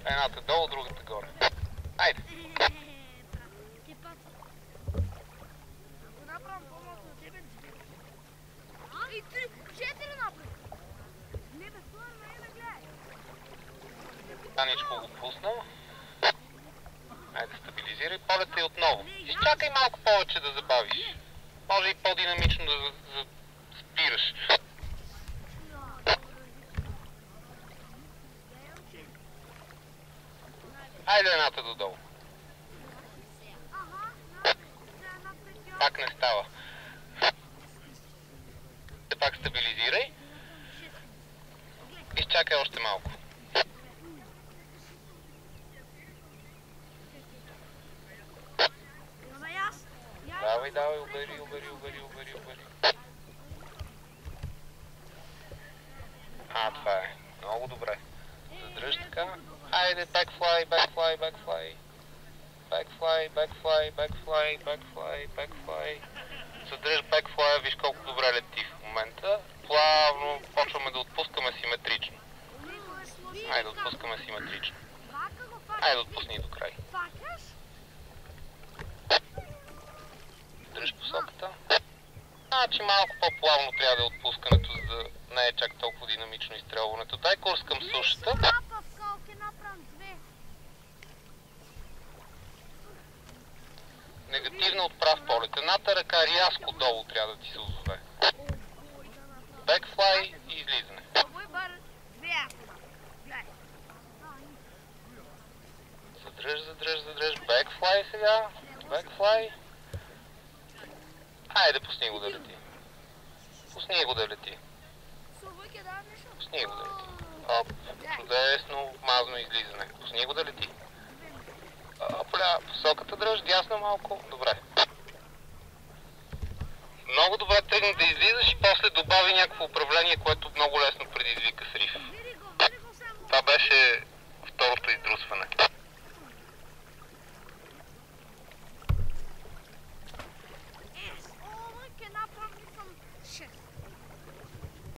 Едната долу, другата горе. Айде. Таничко го пуснал. Айде, стабилизирай полета и отново. Изчакай малко повече да забавиш. Може и по-динамично да спираш. Айде едната додолу. Пак не става. Пак стабилизирай. Изчакай още малко. Давай, убери. Това е. Много добре. Задръж така. Айде, backfly. Задръж backfly, виж колко добре лети в момента. Плавно почваме да отпускаме симетрично. Айде, отпускаме симетрично. Айде, отпусни до край. Дръж посоката. Значи малко по-плавно трябва да е отпускането, за да не е чак толкова динамично изстрелването. Дай курс към сушата. Негативно от прав полет. Едната ръка рязко долу трябва да ти се озове. Бекфлай и излизане. Задръж. Бекфлай сега. Бекфлай. Айде, пусни го да лети. Оп, чудесно, мазно излизане. Пусни го да лети. Опля, посоката дръж, дясно малко. Добре. Много добре тръгна да излизаш и после добави някакво управление, което